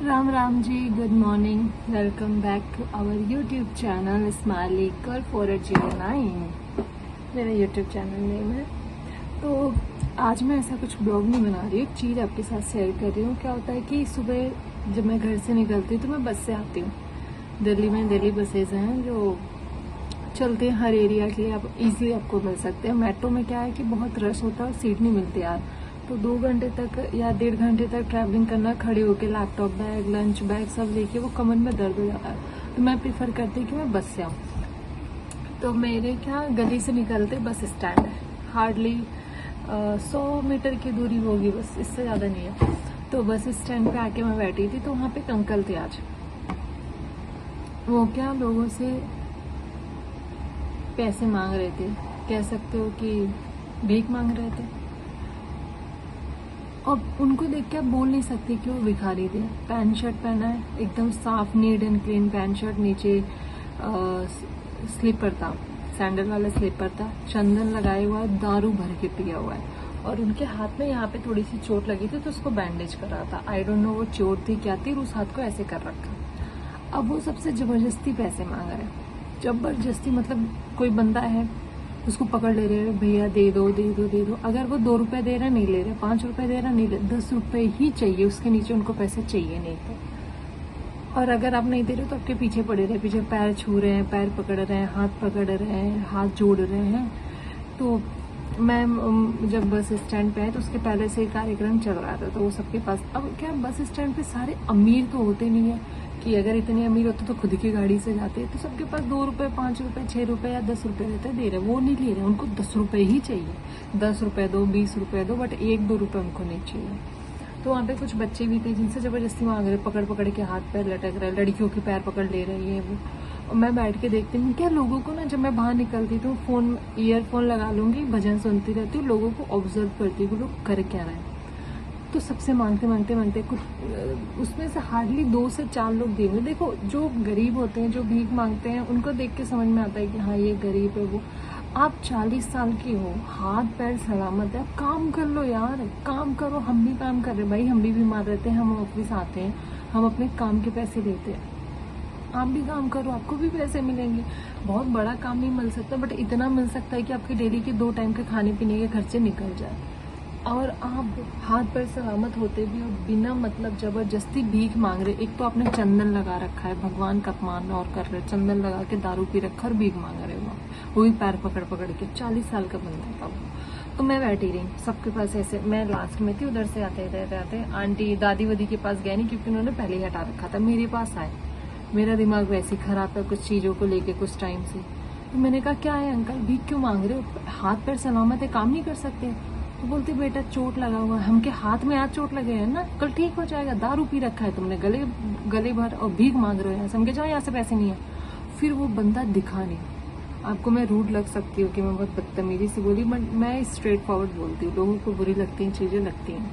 Ram Ram ji, good morning. Welcome back to our YouTube channel smiley girl 409। मेरा YouTube channel name है। तो आज मैं ऐसा कुछ ब्लॉग नहीं बना रही हूँ, एक चीज़ आपके साथ शेयर कर रही हूँ। क्या होता है कि सुबह जब मैं घर से निकलती हूँ तो मैं बस से आती हूँ। दिल्ली में दिल्ली बसेज हैं जो चलते हैं हर एरिया के लिए, आप इजीली आपको मिल सकते हैं। मेट्रो में क्या है कि बहुत रश होता है और सीट नहीं मिलती यार, तो 2 घंटे तक या 1.5 घंटे तक ट्रैवलिंग करना, खड़े होके लैपटॉप बैग लंच बैग सब लेके, वो कमर में दर्द हो जाता है। तो मैं प्रीफर करती हूँ कि मैं बस से आऊँ। तो मेरे क्या गली से निकलते बस स्टैंड है, हार्डली 100 मीटर की दूरी होगी, बस इससे ज़्यादा नहीं है। तो बस स्टैंड पे आके मैं बैठी थी, तो वहाँ पे एक अंकल थे आज। वो क्या लोगों से पैसे मांग रहे थे, कह सकते हो कि भीख मांग रहे थे। और उनको देख के आप बोल नहीं सकते कि वो भिखारी थे। पैंट शर्ट पहना है, एकदम साफ neat and clean pant shirt, नीचे स्लीपर था, सैंडल वाला स्लीपर था, चंदन लगाए हुआ है, दारू भर के पिया हुआ है। और उनके हाथ में यहाँ पे थोड़ी सी चोट लगी थी, तो उसको बैंडेज कर रहा था। आई डोंट नो वो चोट थी क्या थी, और उस हाथ को ऐसे कर रखा। अब वो सबसे जबरदस्ती पैसे मांग रहे हैं। जबरदस्ती मतलब कोई बंदा है, उसको पकड़ ले रहे हैं, भैया दे दो दे दो दे दो। अगर वो 2 रुपए दे रहा नहीं ले रहे, 5 रुपए दे रहा नहीं ले, 10 रुपए ही चाहिए, उसके नीचे उनको पैसे चाहिए नहीं थे। और अगर आप नहीं दे रहे तो आपके पीछे पड़े रहे, पीछे पैर छू रहे हैं, पैर पकड़ रहे हैं, हाथ पकड़ रहे हैं, हाथ जोड़ रहे हैं। तो मैं जब बस स्टैंड पे आए तो उसके पहले से कार्यक्रम चल रहा था, तो वो सबके पास, अब क्या बस स्टैंड पे सारे अमीर तो होते नहीं है कि अगर इतने अमीर होते तो खुद की गाड़ी से जाते, तो सबके पास 2 रुपए 5 रुपए 6 रुपए या 10 रुपए रहते दे रहे, वो नहीं ले रहे, उनको 10 रुपए ही चाहिए। 10 रुपए दो, 20 रुपए दो, बट 1-2 रुपए उनको नहीं चाहिए। तो वहाँ पे कुछ बच्चे भी थे जिनसे जबरदस्ती मांग रहे, पकड़ पकड़ के हाथ पैर लटक रहे, लड़कियों के पैर पकड़ ले रही है वो। और मैं बैठ के देखती हूँ क्या लोगों को ना, जब मैं बाहर निकलती तो फोन ईयरफोन लगा लूंगी, भजन सुनती रहती हूँ, लोगों को ऑब्जर्व करती हूँ लोग कर क्या रहे हैं। तो सबसे मांगते मांगते मांगते कुछ उसमें से हार्डली 2 से 4 लोग देंगे। देखो जो गरीब होते हैं, जो भीख मांगते हैं, उनको देख के समझ में आता है कि हाँ ये गरीब है। वो आप 40 साल की हो, हाथ पैर सलामत है, आप काम कर लो यार, काम करो। हम भी काम कर रहे भाई, हम भी बीमार रहते हैं, हम ऑफिस आते हैं, हम अपने काम के पैसे देते हैं। आप भी काम करो, आपको भी पैसे मिलेंगे। बहुत बड़ा काम नहीं मिल सकता, बट इतना मिल सकता है कि आपके डेली के 2 टाइम के खाने पीने के खर्चे निकल जाए। और आप हाथ पैर सलामत होते भी और बिना मतलब जबरदस्ती भीख मांग रहे। एक तो आपने चंदन लगा रखा है, भगवान का अपमान और कर रहे, चंदन लगा के दारू पी रखा और भीख मांग रहे हो, वो भी पैर पकड़ पकड़ के। 40 साल का बंदा था वो। तो मैं बैठी रही, सबके पास ऐसे, मैं लास्ट में थी, उधर से आते आंटी दादी वादी के पास गए नहीं, क्योंकि उन्होंने पहले ही हटा रखा था। मेरे पास आए, मेरा दिमाग वैसे ही खराब है कुछ चीज़ों को लेके कुछ टाइम से। तो मैंने कहा क्या है अंकल, भीख क्यों मांग रहे हो, हाथ पैर सलामत है, काम नहीं कर सकते? तो बोलते बेटा चोट लगा हुआ है। हमके हाथ में आज चोट लगे है ना, कल ठीक हो जाएगा, दारू पी रखा है तुमने गले भर और भीख मांग रहे हो यहाँ से, हमके जाओ यहाँ से, पैसे नहीं है। फिर वो बंदा दिखा नहीं। आपको मैं रूड लग सकती हूँ कि मैं बहुत बदतमीजी से बोली, बट मैं स्ट्रेट फॉरवर्ड बोलती हूँ। लोगों को बुरी लगती हैं चीज़ें, लगती हैं।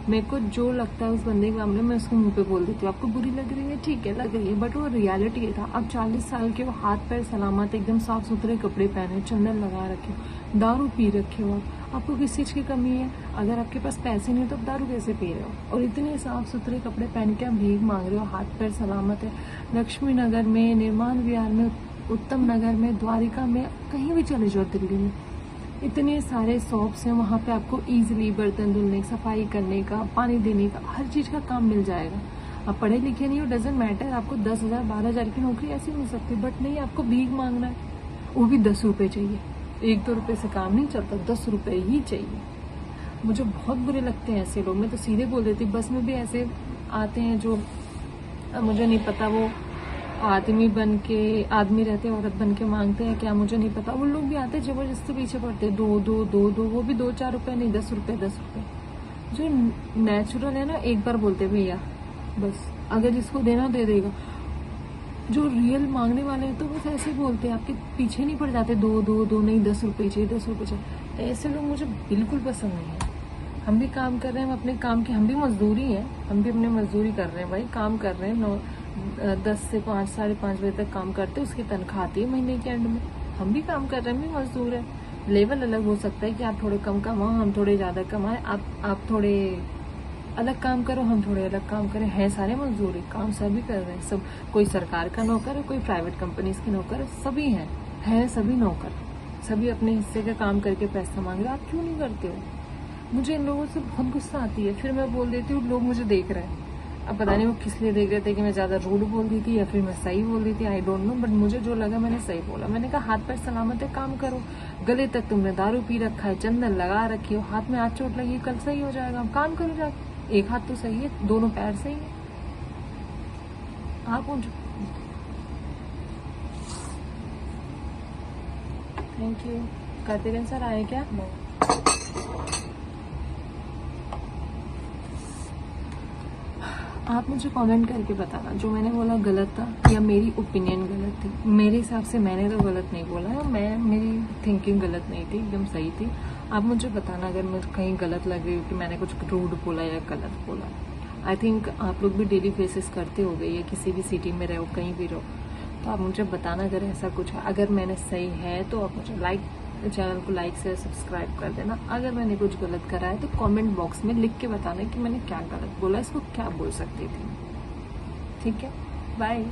मेरे को जो लगता है उस बंदे के मामले में, उसको मुंह पे बोल देती हूँ। आपको बुरी लग रही है, ठीक है लग रही है, बट वो रियलिटी था। अब 40 साल के, वो हाथ पैर सलामत, एकदम साफ सुथरे कपड़े पहने, चंदन लगा रखे, दारू पी रखे हो। आपको किस चीज़ की कमी है? अगर आपके पास पैसे नहीं तो आप दारू कैसे पी रहे हो? और इतने साफ सुथरे कपड़े पहन के आप भीख मांग रहे हो, हाथ पैर सलामत है। लक्ष्मी नगर में, निर्माण विहार में, उत्तम नगर में, द्वारिका में, कहीं भी चले जाओ दिल्ली में, इतने सारे शॉप्स हैं, वहाँ पे आपको इजीली बर्तन धुलने, सफाई करने का, पानी देने का, हर चीज़ का काम मिल जाएगा। आप पढ़े लिखे नहीं हो, डजेंट मैटर, आपको 10,000 12,000 की नौकरी ऐसी मिल सकती है, बट नहीं, आपको भीख मांगना है, वो भी 10 रुपये चाहिए। 1-2 रुपये से काम नहीं चलता, 10 रुपये ही चाहिए। मुझे बहुत बुरे लगते हैं ऐसे लोग। मैं तो सीधे बोल देती, बस में भी ऐसे आते हैं जो मुझे नहीं पता वो आदमी बन के, आदमी रहते औरत बन के मांगते हैं क्या, मुझे नहीं पता। वो लोग भी आते जबरदस्ती पीछे पड़ते, दो दो दो दो, वो भी 2-4 रुपए नहीं, 10 रुपए 10 रुपए। जो नेचुरल है ना, एक बार बोलते भैया बस, अगर जिसको देना दे देगा। जो रियल मांगने वाले हैं तो बस ऐसे ही बोलते हैं, आपके पीछे नहीं पड़ जाते, दो दो दो नहीं, 10 रुपए चाहिए 10 रुपए चाहिए। ऐसे लोग मुझे बिल्कुल पसंद नहीं है। हम भी काम कर रहे हैं, हम अपने काम की, हम भी मजदूरी हैं, हम भी अपने मजदूरी कर रहे हैं भाई, काम कर रहे हैं। 10 से 5 साढ़े 5 बजे तक काम करते हैं, उसकी तनख्वाह आती है महीने के एंड में। हम भी काम कर रहे हैं, हम भी मजदूर हैं। लेवल अलग हो सकता है कि आप थोड़े कम कमाओ, हम थोड़े ज़्यादा कमाएं, आप थोड़े अलग काम करो, हम थोड़े अलग काम करें, हैं सारे मजदूर, काम सभी कर रहे हैं, सब कोई सरकार का नौकर है, कोई प्राइवेट कंपनीज के नौकर है, सभी हैं सभी नौकर, सभी अपने हिस्से का काम करके पैसा मांग रहे हो, आप क्यों नहीं करते हो? मुझे इन लोगों से बहुत गुस्सा आती है, फिर मैं बोल देती हूँ लोग मुझे देख रहे हैं। अब पता नहीं वो किस लिए देख रहे थे, कि मैं ज्यादा रूड बोल रही थी या फिर मैं सही बोल रही थी, आई डोंट नो, बट मुझे जो लगा मैंने सही बोला। मैंने कहा हाथ पैर सलामत है, काम करो, गले तक तुमने दारू पी रखा है, चंदन लगा रखी हो, हाथ में हाथ चोट लगी, कल सही हो जाएगा, काम करो जाके, एक हाथ तो सही है, दोनों पैर सही है, आप मुझे थैंक यू। कार्तिकेन सर आए क्या? आप मुझे कमेंट करके बताना जो मैंने बोला गलत था या मेरी ओपिनियन गलत थी। मेरे हिसाब से मैंने तो गलत नहीं बोला है, मेरी थिंकिंग गलत नहीं थी, एकदम सही थी। आप मुझे बताना अगर मैं कहीं गलत लग रही हूँ कि मैंने कुछ रूड बोला या गलत बोला। आई थिंक आप लोग भी डेली फेसेस करते हो गए, या किसी भी सिटी में रहो, कहीं भी रहो, तो आप मुझे बताना अगर ऐसा कुछ है। अगर मैंने सही है तो आप मुझे चैनल को लाइक से सब्सक्राइब कर देना। अगर मैंने कुछ गलत करा है तो कमेंट बॉक्स में लिख के बताना कि मैंने क्या गलत बोला, इसको क्या बोल सकती थी। ठीक है, बाय।